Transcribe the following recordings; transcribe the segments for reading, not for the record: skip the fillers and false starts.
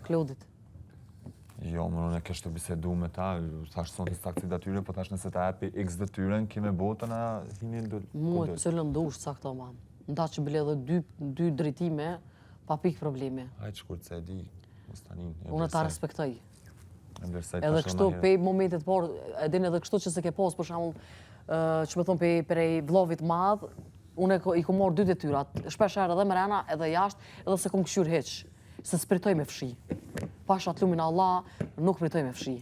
Klodit. Jo, më unë e kështë të bisedu me ta, thash son të saksit atyre, po thash nëse ta epi x detyren, kime botën a hini ndëll. Mu e cëllën dush sakto man. Nda që bile edhe dy drejtime, pa pikë problemi. Hajtë shkurt se e di, Mustanin. Unë ta respektoj. Edhe kështu pe momentet por, edhin edhe kështu që se ke pos, për shembull, që me thonë prej vllovit madh, unë i ku morë 2 detyrat, shpesh herë edhe mrena, edhe jashtë, edhe se kom këshyr hiç, se spritoj me fshi. Pasha të lumin Allah, nuk pritoj me fshi.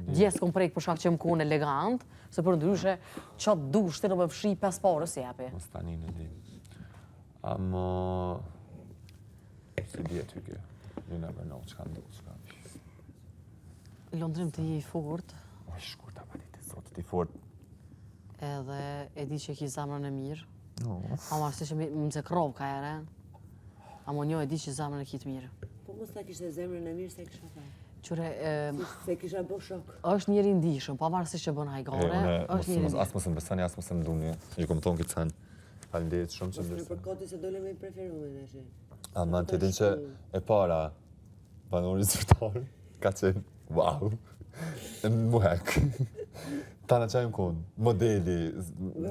Djes kom prejk për shkak që më kon elegant, se për ndryshe, qatë dush të në me fshi 5 pare si jepi. Mustanin e di. Amo... Si di e ty kjo? You never know, që ka ndu, që ka... Londrim të je i fort. O, shkurt, a patit e zotë, ti fort. Edhe e di që ki zamrën e mirë. No. Ama ashtë që më se krov ka ere. Amo njo e di që zamrën e ki të mirë. Po mos ta kishte zemrën e mirë se kisha ta. Qure... Se kisha bo shok. është njëri ndishëm, pavarësisht që bën hajgare, është njëri ndishëm. As mos më besani, as mos më nduni. Ju kom thonë këtë sen. Falenderit shumë që Në për koti se dole me i preferume në shi. Ama të din që e para, banori zyrtar, ka qenë, wow, muhek. Ta në qajmë konë, modeli,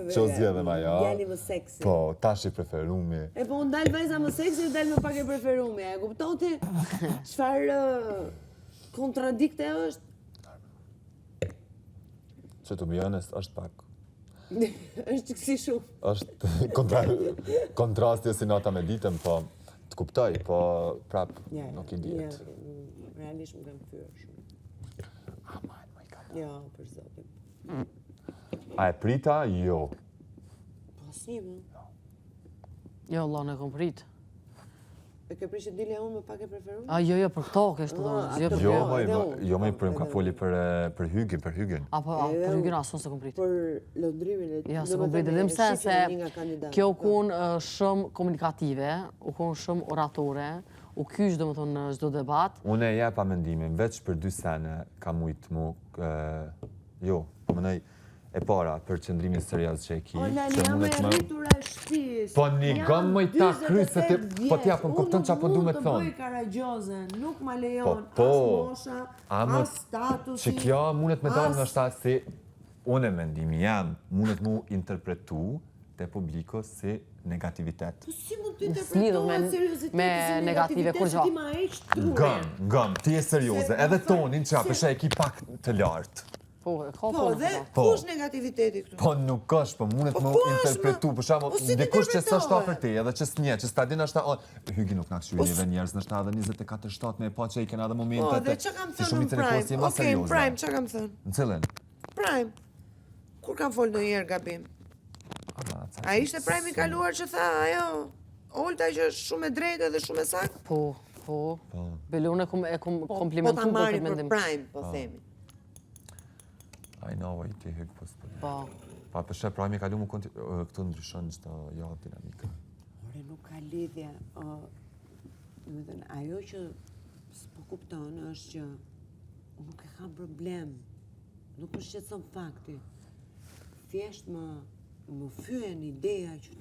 që o zjedhe ma ja. Djali më seksi. Po, tash i preferumi. E po unë dalë vajza më seksi, dalë më pak e preferumi. E kuptoti, qëfar kontradikte është? Që të be honest, është pak. është që kësi shumë. është kontrastje si nata me ditën, po të kuptoj, po prap nuk i djetë. Realisht më kam fyrë shumë. Aman, më i ka. Jo, për zotin. A e prita? Jo. Po si më? Jo, Allah në kom prit. E ke prishë dilja unë më pak e preferume? Jo, për këto kështë të Jo, më i prim ka foli për hygin. Apo, për hygin asun se kom prit. Për lëndrimin e... Ja, se kom prit edhe më sen se kjo u kun shumë komunikative, u kun shumë oratore, u kysh dhe më thonë në çdo debat. Unë e jepa mendimin, veç për 2 sene ka mujtë mu... Jo, po mënej e para për qëndrimin serios që e ki. O, Lali, jam e rritura e shtis. Po një gëm më i ta kryt se po t'ja për kuptën që apo du me Unë nuk mund të bëj Karagjozen, nuk ma lejon as mosha, as statusi. Që kjo mundet me dalë në shtatë si unë e mendimi jam, mundet mu interpretu të publiko si negativitet. Po si mund të interpretohet seriositet me negative, kur gjo? Ti ma eqë trurin. Gëm, ti e serioze, edhe tonin që apeshe e ki pak të lartë. Po, dhe kush negativiteti këtu? Po nuk është, po mundet më interpretu, për shamo, dikush që së është për te, edhe që s'nje, që s'ta din është ta, hygi nuk nga këshu njëve njerës në 7-24 me e po që i kena dhe momentet, si shumicën e posi e ma serioze. Okej, Prime, që kam thënë? Në cilën? Prime, kur kam folë në njerë gabim? A ishte Prime i kaluar që tha, ajo, Olta që është shumë e drejtë dhe shumë e saktë? Po, Belun e komplimentu për këtë mendim. Po ta marri për Prime, po themi. I know, i ti hygë postë. Po. Pa përshë Prime i kalu mu këtu ndryshon qëto javë dinamika. Ore, nuk ka lidhja. Ajo që s'po kupton është që nuk e kam problem. Nuk më shqetëson fakti. Thjesht më fyen ideja që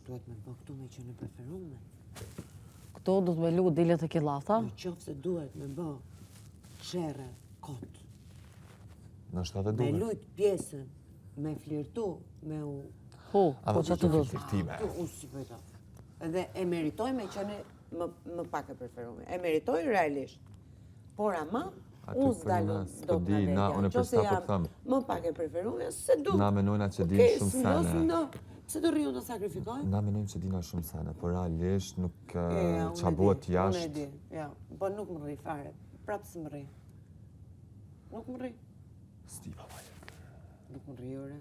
duhet me bë këtu me që në preferume. Këto du të me lu dilet e kilafta? Në qofë se duhet me bë qere kotë. Në shtatë Me duhet. lujt pjesën, me flirtu, me u... Po që të do të. Unë si pëjta. Edhe e meritoj me qënë më pak e preferume. E meritoj realisht. Por ama, unë s'dalë do të në unë për sta për thëmë. Më pak e preferume, se du. Na menojna që dinë shumë sene. Se të rriu të sakrifikoj? Na menojnë që dinë shumë sene, por realisht nuk qabuat jashtë. Unë e di, ja, po nuk më rri fare. Prapë së më rri. Nuk më rri. Stiva, vaje. Nuk më rri, ore.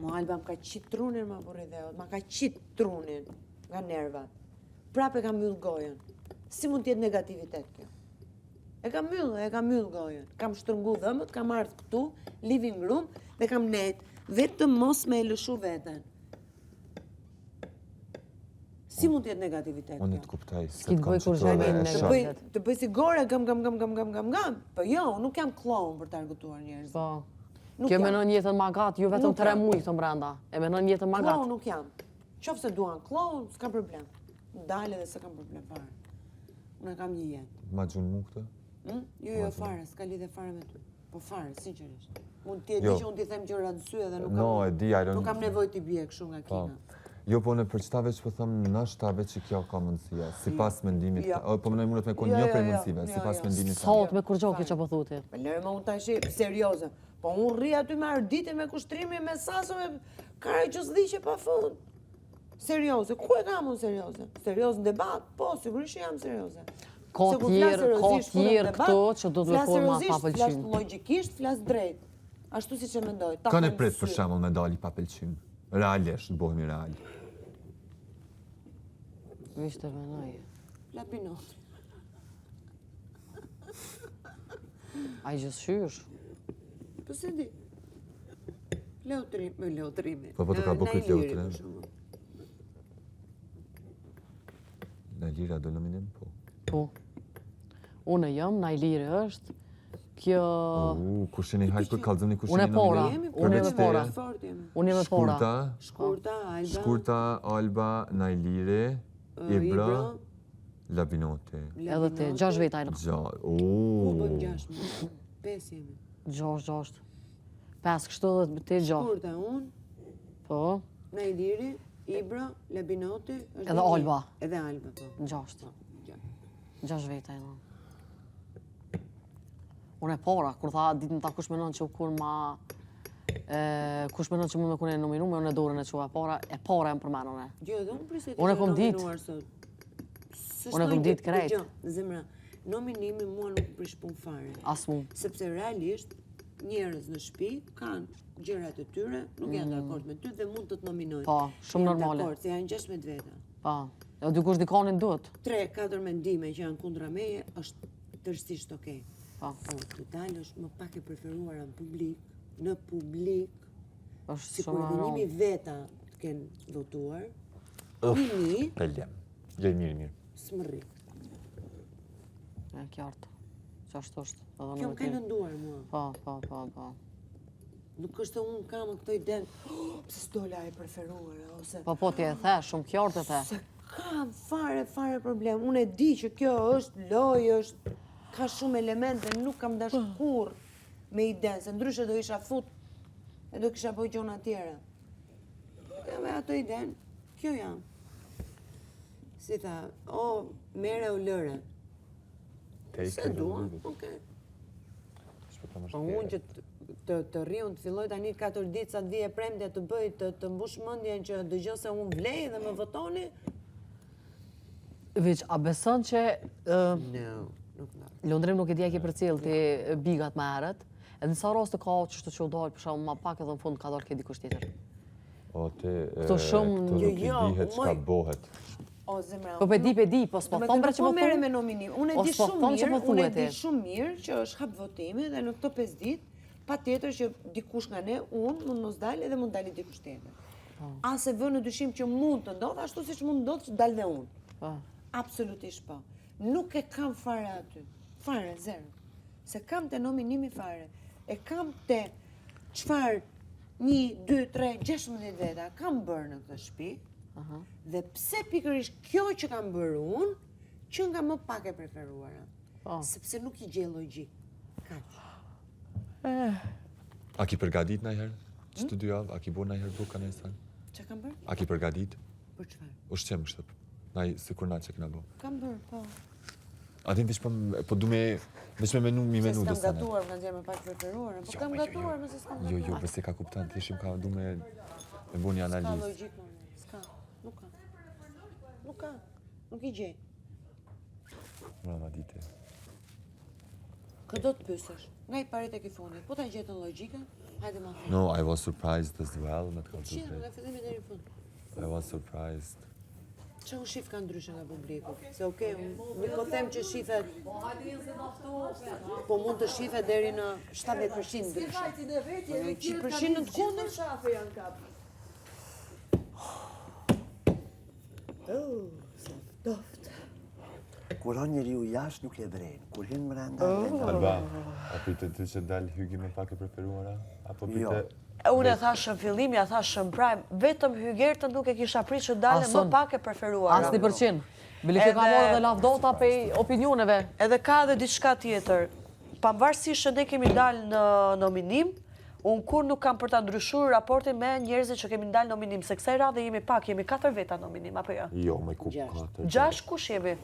Mo Alba më ka qitë trunin, ma burri dhe ma ka qitë trunin nga nervat. Prapë e ka myllë gojën. Si mund t'jetë negativitet kjo? E ka myllë gojën. Kam shtrëngu dhëmët, kam ardhë këtu, living room, dhe kam net, vetëm mos me e lëshu veten. Si mund t'jetë negativitet kjo? Unë të kuptaj, se Ki të bëj kur zhajmin negativit. Të bëj si gore, gam. Po jo, nuk jam klon për të argëtuar njerëz. Po. Kjo menon jetën magat, ju vetëm 3 muaj këto brenda. E menon jetën magat. Klon nuk jam. Qoftë se duan kloun, s'ka problem. Dalë dhe s'ka problem fare. Unë kam një jetë. Ma gjun mu këtë? Jo, fare, s'ka lidhe fare me ty. Po fare, sinqerisht. Unë ti e di Jo. që unë ti them gjëra në sy edhe No, e di, I don't... nuk kam nevojë t'i bie kështu nga kina. Jo, po në për qëta veç po thëmë në shtave që kjo ka mundësia, si pas mendimit, po më nëjë mundet me konë një prej mundësive, si pas mendimit. Sot me kur gjoki që po thuti. Me lërë më unë tashi serioze. Po unë rri aty me ardite, me kushtrimi, me saso, me kare që s'dhiqe pa fund. Serioze, ku e kam unë serioze? Serioze në debat? Po, sigurisht që jam serioze. Ka tjerë këto që do të me forma pa pëlqym. Flas logjikisht, flas drejt. Ashtu si që mendoj. Ka në prit për shembull me dali pa pëlqym. Realisht, bëhemi real. Vishte venoj. Lapinot. A i gjithë shysh? Po se di. Leotrimi. Po të ka bukrit Leotrim. Në lira do nominim, po. Po. Unë jam, na i lirë është. Kjo... Kushini hajtë për kalzëm një kushini Unë e pora. Unë e me pora. Unë e me pora. Shkurta, Alba, Najliri, Ibra, Labinote. Edhe ti, 6 veta ajnë. Ku bëm 6? 5 jemi. 6. 5 kështu dhe ti 6. Shkurta unë, Po. Najliri, Ibra, Labinote. Edhe Alba. Edhe Alba, po. 6. 6 veta ajnë. Unë e pora, kur tha ditë në ta kush menon që u kur ma... Kush menon që mu me kune nominume, unë e dorën e qua e pora e më përmenone. Jo, edhe unë priset Unë e kom dit. Unë e kom dit krejt. Zemra, nominimi mua nuk prish pun fare. As mu. Sepse realisht, njerëz në shtëpi kanë gjërat e tyre, nuk janë dakord me ty dhe mund të të nominojnë. Po, shumë normale. Janë dakord, se janë 16 veta. Po, e dikush dikonin duhet. 3-4 mendime që janë kundra meje, është tërësisht okej. Po. Po, të dalësh më pak e preferuara në publik, është si shumë kur dhe normal. 1000 veta të kenë votuar, Pelem. Jo, mirë. s'mërri. E qartë. Që ashtu është. Kjo më ka lënduar mua. Po. Nuk është se unë kam këto iden, pse s'dola e preferuar, ose... Po, ti e the, shumë qartë e the. Se kam fare problem. Unë e di që kjo është lojë, është... Ka shumë elemente, nuk kam dash kur me iden, se ndryshe do isha fut e do kisha bëj gjona tjera. Ja me ato iden, kjo jam. Si tha, mere o lëre. Se duan, okej. Po unë që të rriun, të filloj tani 4 ditë sa të vije premte të bëj të mbush mendjen që dëgjoj se unë vlej dhe më votoni. Veç, a beson që No, nuk na. Londrim nuk e dija ke për cilë ti bigat më herët, edhe nësa rast të ka që u dalë, për shumë ma pak edhe në fund ka dalë ke dikush tjetër. O, te... Këto shumë... Këto nuk i dihet çka bëhet. O, zemra... Po di, po s'po thonë pra që po më mere thunë. me nominim. Unë e di shumë mirë që është hap votimi dhe në këto 5 ditë, pa tjetër që dikush nga ne, unë mund mos dalë edhe mund dalë dikush tjetër. A se vë në dyshim që mund të ndodhë, ashtu si që mund ndodhë që dalë dhe unë. Absolutisht po. Nuk e kam fare aty. Fare, zero. Se kam të nominimi fare. E kam të qfar 1, 2, 3, 16 veta kam bërë në këtë shtëpi. Dhe pse pikërisht kjo që kam bërë unë, që nga më pak e preferuara. Sepse nuk i gjej logjik. Kaq. A ki përgadit najherë? Studio, a ki bo najherë buka në esan? Që kam bërë? A ki përgadit? Për çfarë? Ushqem shtëp. Naj, si kur na që kina bo. Kam bërë, po. A din vish po du me, vish me menu, mi menu Se dhe s'kam sana. gatuar, më nxjerë me pak preferuara. Po kam gatuar, më se s'kam gatuar. Jo, përse ka kuptan, të ishim ka du me bo një S'ka analizë. logjik, s'ka. Nuk ka. Nuk ka. Nuk i gjej. Mrama dite. Këtë do të pyesësh. Nga i parit e kifundit, po ta gjetën logjikën, hajde ma thënë. No, I was surprised as well, me të kalë të Qenë, drejt. nga fillimi deri në fund. I was surprised. Që unë shif ka ndryshe nga publiku. Se okej, unë po them që shifet... Po mund të shifet deri në 70% ndryshe. Në 100% në të kundër? Se doft. Kur on njeri u jashtë nuk e vrejnë, kur hinë mrenda... Alba, a pite ty që dalë hygi me pak e preferuara? Apo pite... Unë e thashë në fillim, ja thashë në prime, vetëm Hygertën nuk e kisha prit që dalën më pak e preferuar. Asni përqin. Bili që ka morë dhe lavdota pe opinioneve. Edhe ka edhe diçka tjetër. Pavarësisht që ne kemi dalë në nominim, unë kur nuk kam për ta ndryshuar raportin me njerëzit që kemi dalë nominim, se kësaj radhe jemi pak, jemi 4 veta nominim, apo jo? Jo, me ku 4. 6 kush jemi?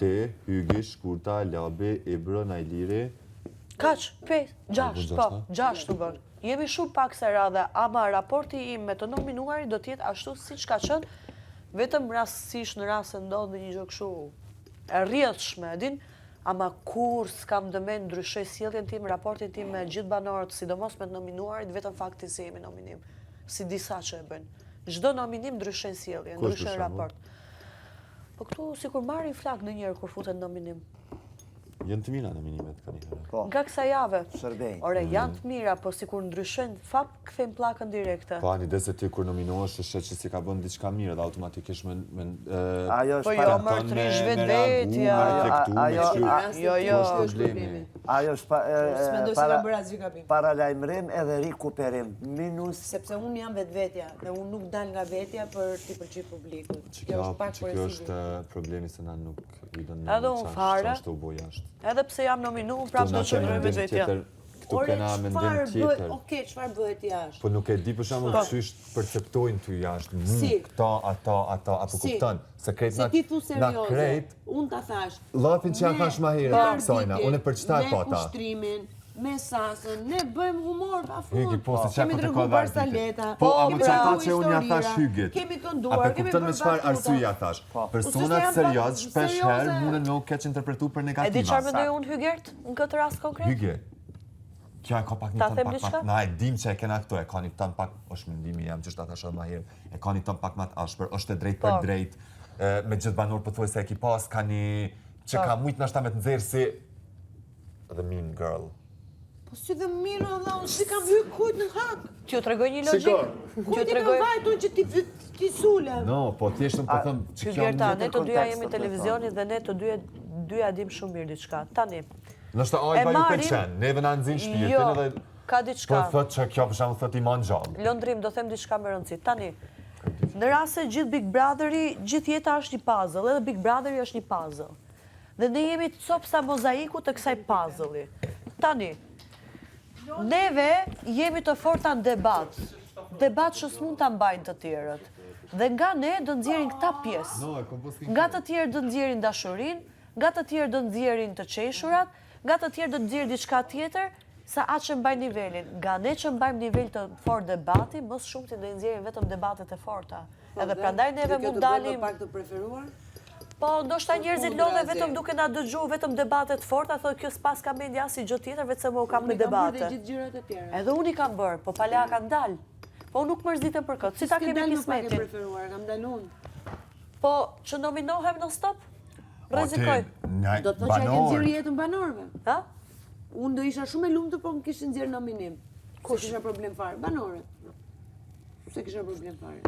Te, Hygi, Shkurta, Labe, Ebro, Najliri. Kaq, 5, 6, po, 6 të bërë. Jemi shumë pak kësaj radhe, ama raporti im me të nominuarit do tjetë ashtu siç ka qenë, vetëm rastësisht në rast se ndodh një gjë kështu e rrjedhshme, din, ama kur s'kam dëmen ndryshoj sjelljen tim, raportin tim me gjithë banorët, sidomos me të nominuarit, vetëm fakti se jemi nominim, si disa që e bëjnë. Çdo nominim ndryshon sjelljen, ndryshon raport. Po këtu sikur marrin flak ndonjëherë kur futen nominim. Janë të mira nominimet ka një herë. Nga kësa jave. Shërbej. Ore, janë të mira, po sikur ndryshojnë fap kthejmë pllakën direkte. Po ani se ti kur nominohesh të shet që si ka bën diçka mirë dhe automatikisht me Ajo Po është jo, më trish vetvetja. Jo. problemi. Ajo është S'mendoj se kam bërë asgjë gabim. paralajmërim edhe rikuperim. Minus Sepse unë jam vetvetja dhe unë nuk dal nga vetja për t'i pëlqyer publikut. Kjo është pak Kjo është problemi se na nuk i dënë Edhe unë fare. Ashtë u bo jashtë. Edhe pse jam nominuar, prapë do të qëndroj vetvetja. Këtu kena mendim tjetër. Okej, çfarë bëhet jashtë? Po nuk e di për shembull çysh perceptojnë ty jashtë. Si? Këta, ata, apo Si? kupton. Se krejt Se ti thu serioze. Unë ta thash. Llafin që ja thash më herët, Sojna, unë e përçtaj po ata. Me ushtrimin, me sasën, ne bëjmë humor pa fund. Hygi, po, se çka Kemi po të treguar ka vërtetë. saleta. Po, kemi ama çfarë treguar që unë ja thash historira, Hygit. Kemi A kënduar, po kemi kupton me çfarë bërë arsye ja thash? Persona të serioz shpesh herë mundën me u keq interpretu për E di negativa. çfarë mendoj unë Hygert në këtë rast konkret? Hygi. Kjo e ka pak një Ta ton them pak diçka? na e dim që e kena këto, e ka një ton pak, është mendimi jam që ta thash edhe më herë. E ka një ton pak më të ashpër, është e drejtë për drejtë. Me gjithë banor po thuaj se e ki pas ka një që ka shumë nashta me të nxjerr si the mean girl. Po si dhe mirë Allah, unë si kam hyrë kujt në hak. T'ju tregoj një logjik. Kujt e kam vajtur që ti sule. No, po thjesht po them që kjo Hygerta, ne të dyja kontekst, jemi të televizionit dhe ne të dyja dim shumë mirë diçka. Tani, nështë E ajba ju marrim- pëlqen, neve na nxin shpirtin jo, edhe ka po diçka. thotë që kjo për shembull thotë i man gjallë. Londrim, do them diçka me rëndësi. Tani, në rast se gjithë Big Brotheri, gjithë jeta është një puzzle, edhe Big Brotheri është një puzzle. Dhe ne jemi të copsa mozaiku të kësaj puzzle-i. Tani, neve jemi të forta në debat. Debat që s'mund ta mbajnë të tjerët. Dhe nga ne do nxjerrin këta pjesë. Nga të tjerë do nxjerrin dashurinë, nga të tjerë do nxjerrin të qeshurat, nga të tjerë do nxjerrin diçka tjetër, sa atë që mbajnë nivelin. Nga ne që mbajmë nivel të fort debati, më shumë ti do nxjerrin vetëm debatet e forta. Edhe prandaj neve mund dalim. Pak të preferuar? Po, ndoshta njerëzit lodhe vetëm duke na dëgjuar vetëm debatet forta, thotë kjo s'pas ka media si gjë tjetër, vetëm se më u kam me debate. Dhe gjithë gjërat e tjera. Edhe unë i kam bërë, po pala kanë dalë. Po unë nuk mërzitem për këtë, si ta kemi Pak e kismetin. preferuar, kam dalë unë. Po, që nominohem në stop? Rrezikoj. Do të thotë që e ke nxjerrë jetën banorëve. Ha? Unë do isha shumë e lumtur po më kishin nxjerrë nominim. Kush kisha problem fare? Banorët. Se kisha problem fare.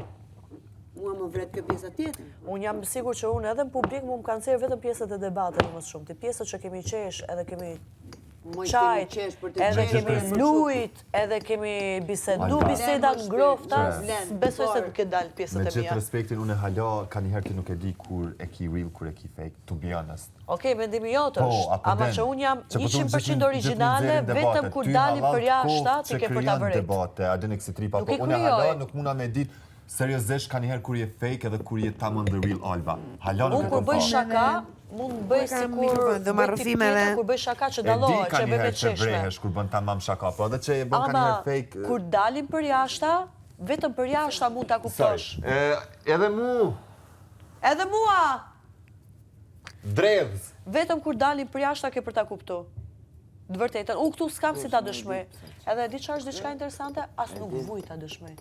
Mua më vret kjo pjesa tjetër. Unë jam sigur që unë edhe në publik mu më kanë cerë vetëm pjesët e debateve më shumë. Ti pjesët që kemi qesh, edhe kemi Moj qajt, kemi qesh për të edhe qesh, kemi për të lujt, edhe kemi bisedu, Alba. biseda ngrofta, Vlen, besoj se por- nuk e dalë Me pjesët e gjithë mija. respektin, unë e hala ka njëherë ti nuk e di kur e ki real, kur e ki fake, to be honest. Okej, mendimi jotë Po, është, apo ama den. që unë jam Që po thonë 100% gjithë originale, nxjerrin vetëm debate. kur Ty dalim halal për jashta, kohë ti që ke për ta krijon vërit. debate, a dini kësi tripa, Nuk po i unë krijoj. hala nuk muna me dit seriozisht ka njëherë kur je fake edhe kur je tamam the real Alba. Hala nuk Unë e kur kom bëj pa. shaka, mund bëj kam sikur mikrofon, do marr bëj tip rrëfimeve. tjetër, kur bëj shaka që E di dallohet, ka që e bëj me njëherë që qeshme. brehesh kur bën tamam shaka, po edhe që e bën ka Ama njëherë fake. kur dalim për jashta, vetëm për jashta mund ta kuptosh. Edhe mu, Edhe mua, dredhz. vetëm kur dalim për jashta ke për ta kuptu. Të vërtetën, unë këtu s'kam si ta dëshmoj. Edhe di çfarë është diçka interesante, as nuk vuj ta dëshmoj.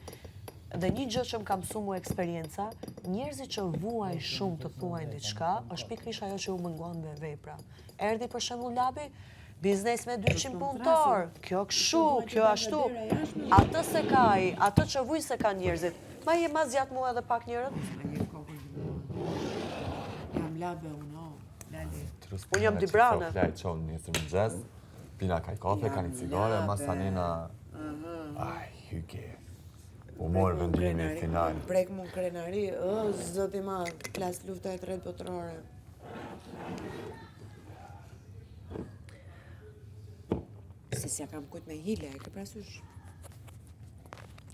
Dhe një gjë që më ka mësuar mua eksperienca, njerëzit që vuajnë shumë të thuajnë diçka, është pikërisht ajo që u mëngon me vepra. Erdhi për shembull Labi, biznes me 200 punëtor, kjo kështu, kjo ashtu. Atë se ka ai, atë që vuj se ka njerëzit. Ma je ma zjat mua edhe pak njerët? Jam labe unë, lali. Unë jam Dibrane. Flaj qonë njësër më gjes, pina kaj kafe, ka një cigare, mas tanina... Aj, Hyge. U morë vendimin final. Prek mu krenari, zoti ma, plas lufta e tretë botërore. Se s'ja kam kujt me hile, e ke prasysh?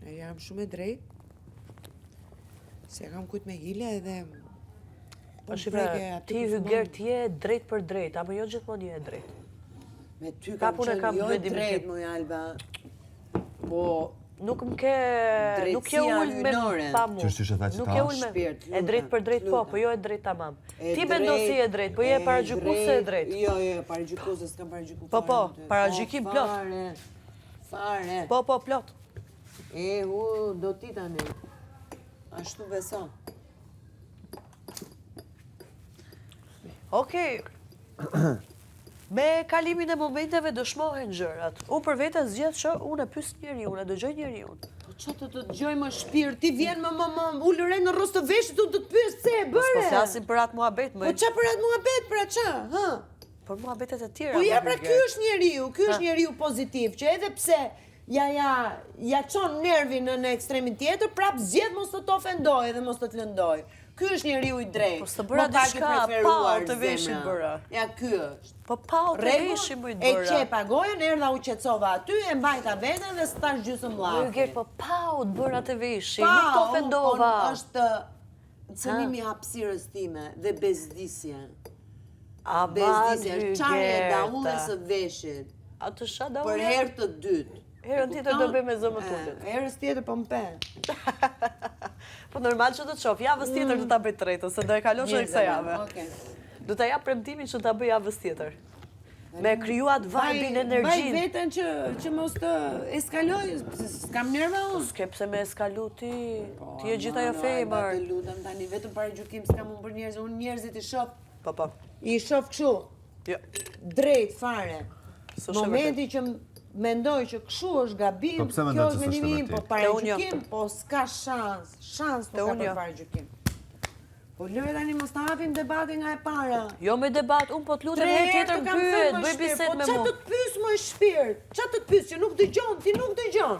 E jam shumë e drejt. Se kam kujt me hile edhe... Po shifra, ti Hyger ti je drejt për drejt, apo jo gjithmonë je drejt? Me ty Ka kam punë qenë kam jo duhet drejt, moj Alba. Po, Nuk më ke... Nuk je Drejtësia ullë me hynore. pa mu. Qysh e tha që Nuk ta? je ullë me... Shpirt, E drejt për drejt po, po jo e drejt tamam. Ti mendo si e drejt, po je e paragjykues se e drejt. Jo, paragjykues, s'kam paragjykuar. Po, paragjykim plot. Fare. Po, plot. Do ti tani. Ashtu beso. Okej. Me kalimin e momenteve dëshmohen gjërat. Unë për vete zgjedh që unë e pyes njeriu, unë e dëgjoj njeriu. Po që të dëgjoj më shpirt, ti vjen më ullë re në rrosë të veshit, unë të të pyes pse e bëre. Po flasim për atë muhabet, më. Po qa për atë muhabet, pra qa, ha? Për muhabetet e tjera. Po ja, pra ky është njeriu pozitiv, që edhe pse ja çon nervin në ekstremin tjetër, prap zgjedh mos të ofendoj dhe mos të lëndoj. Ky është njeriu i drejtë. Po s'të bëra diçka, pau të veshit bëra. Ja, ky është. Po pau të veshit më i bëra. E qepa gojën, erdha u qetësova aty, e mbajta veten dhe s'tash gjysmë llafi. Hyger, po pau të bëra të veshit, nuk të ofendova. Është cënimi i hapësirës time dhe bezdisje. A Bezdisje, çarja e daullës së veshit. A të sha daullë? Për herë të dytë. Herën tjetër do bëj me zëmë tullet. Herës tjetër po më pe. Po normal që do të shoh, javës tjetër do ta bëj tretën, se do e kalosh edhe kësaj jave. Do ta jap premtimin që ta bëj javës tjetër. Me krijuat vibin, energjinë. Vaj veten që mos të eskaloj, s'kam nerva unë. S'ke pse me eskalu ti. Ti je gjithë ajo femër. Të lutem tani, vetëm para gjykim s'kam unë për njerëz, unë njerëzit i shoh. Po. I shoh kështu. Jo. Drejt fare. Momenti që mendoj që kështu është gabim, Po pse kjo mendoj që është s'është mendimi im, vërtet? po paragjykim, po s'ka shans nuk ka për paragjykim. Po lëre tani mos ta hapim debatin nga e para. Jo me debat, unë po të lutem herë tjetër më pyet, bëj bisedë me mua. Po ç'a të të pyes më shpirt? Ç'a të të pyes që nuk dëgjon, ti nuk dëgjon.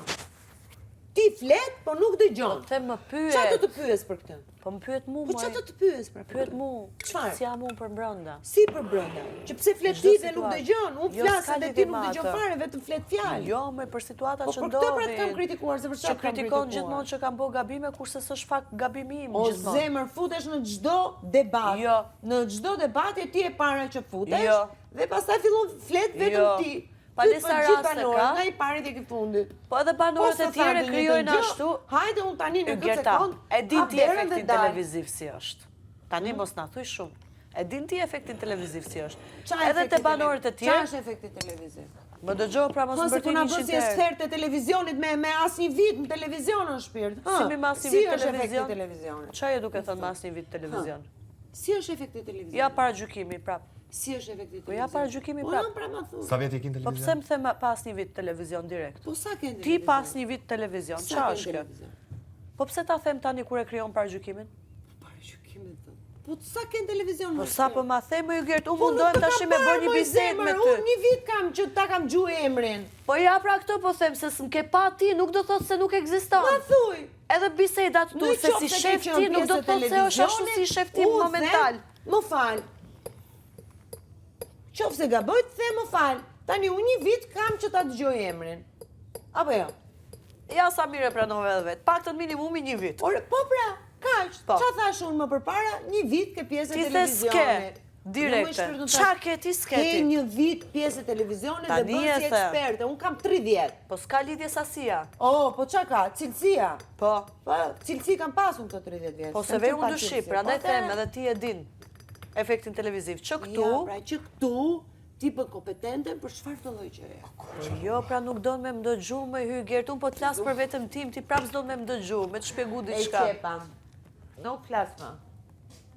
Ti flet, po nuk dëgjon. Po them më pyet. Ç'a të të pyes për këtë? Po më pyet mua. Po ç'a të të pyes për këtë? Pyet mua. Çfarë? Si jam unë për brenda? Si për brenda? Që pse flet ti dhe nuk dëgjon? Unë flas dhe ti nuk dëgjon fare, vetëm flet fjalë. Jo, me për situata që ndodhin. Po për këtë pra të kam kritikuar, se për çfarë kam kritikuar? Që kritikon gjithmonë që kam bërë gabime, kurse s'është fakt gabimi im gjithmonë. O zemër, futesh në çdo debat. Jo. Në çdo debat e ti e para që futesh. Jo. Dhe pastaj fillon flet vetëm ti. Palesa raste ka. Nga i parit e ki fundit. Po edhe banorët e tjerë krijojnë ashtu. Hajde unë tani në këtë sekond. E din ti efektin televiziv si është. Tani mos na thuj shumë. E din ti efektin televiziv si është. Edhe te banorët e tjerë. Çfarë është efekti televiziv? Më dëgjoj pra mos më bërtini 100 herë. Po se si sfert e televizionit me asnjë vit në televizion në shpirt. Si me asnjë vit televizion? Televizionit. Çfarë duke thënë me asnjë vit televizion? Si është efekti televizionit? Ja paragjykimi prap. Si është efekti televizion? Po ja paragjykimi prap. Sa vjet i kin televizion? Po pse më them pas një vit televizion direkt? Po sa ke televizion? Ti pas një vit televizion, çfarë është kjo? Po pse ta them tani kur e krijon paragjykimin? Paragjykimin thon. Po sa ke televizion? Po sa po ma them më Gert, unë mundohem tash me bërë një bisedë me ty. Unë një vit kam që ta kam gjuar emrin. Po ja pra këto po them se s'm ke pa ti, nuk do thotë se nuk ekziston. Ma thuj. Edhe bisedat tu se si shef ti nuk do të thotë se është ashtu si shef ti momental. Më fal. Qoftë se gaboj të them më fal. Tani unë një vit kam që ta dëgjoj emrin. Apo jo? Ja sa mirë e pranove edhe vetë. Paktën minimumi një vit. Ore, po pra, kaq. Ç'a thash unë më përpara? Një vit ke pjesë e televizionit. Ti the direkte. Ç'a ke ti sketi? Ke një vit pjesë e televizionit dhe bën si eksperte. Unë kam 30. Po s'ka lidhje sasia. Po ç'a ka? Cilësia. Po, cilësi kam pasur këto 30 vjet. Po se ve unë dyshim, prandaj them edhe ti e din efektin televiziv. Që këtu, pra që këtu ti për kompetente për çfarë të lloj gjëje? Po jo, pra nuk don me më dëgju me hy Gert, unë po të flas për vetëm tim, ti prap s'don me më dëgju, me të shpjegu diçka. E qepam. Nuk flas më.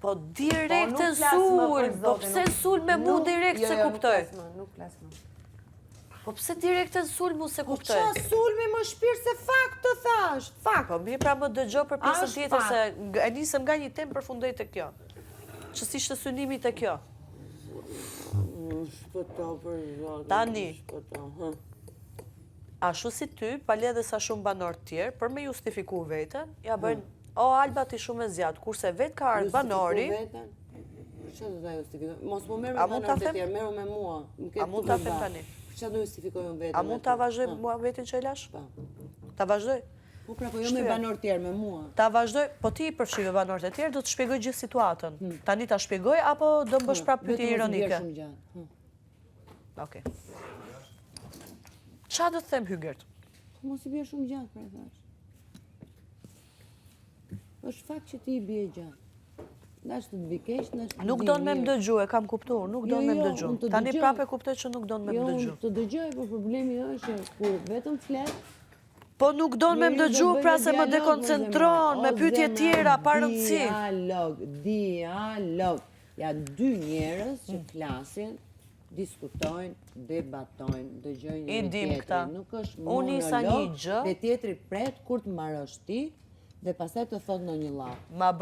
Po direkt e sul, po pse sul me mu direkt se kuptoj? Nuk flas më. Po pse direkt e sul mu se kuptoj? Po qa sulmi më shpirt se fakt të thash, fakt. Po mi pra më dëgjo për pjesën tjetër se e nisëm nga një temë përfundoj të kjo. Që si shtë synimi të kjo. Shpëto për zotë. Tani. ashtu si ty, pale edhe sa shumë banor të tjerë, për me justifiku veten, ja bëjnë, o, Alba ti shumë e zjatë, kurse vetë ka ardhë banori, Çfarë do ta justifikoj? Mos më merr A me mund banorët ta e tjerë, merru me mua. A mund ta them tani? Çfarë do justifikojmë vetëm? A mund ta vazhdoj mua vetin që e lash? Ta vazhdoj? Po pra, po jo me banorë tjerë, me mua. Ta vazhdoj, po ti i përfshive banorët e tjerë, do të shpjegoj gjithë situatën. Tani ta shpjegoj, apo do më bësh prapë pyetje ironike? Okej. Qa do të them Hygert? Mos i bie shumë gjatë, pra thash. Është fakt që ti i bie gjatë. Ndash të të vi keq, ndash të Nuk do në me më dëgju, e kam kuptuar, nuk do në me më dëgju. unë të Tani dëgjoj. prapë e kuptoj që nuk do në me më dëgju. Jo, të dëgjoj, por problemi është që kur vetëm flet, Po nuk do në me më dëgju, pra se më dekoncentron, me pyetje tjera, pa rëndësi. Dialog. Janë dy njerëz që flasin, diskutojnë, debatojnë, dëgjojnë I njëri dim këta. tjetrin. Nuk është Unë isa një monolog, gjë. dhe tjetri pret kur të marrësh ti dhe pastaj të thot në një llaf. Ma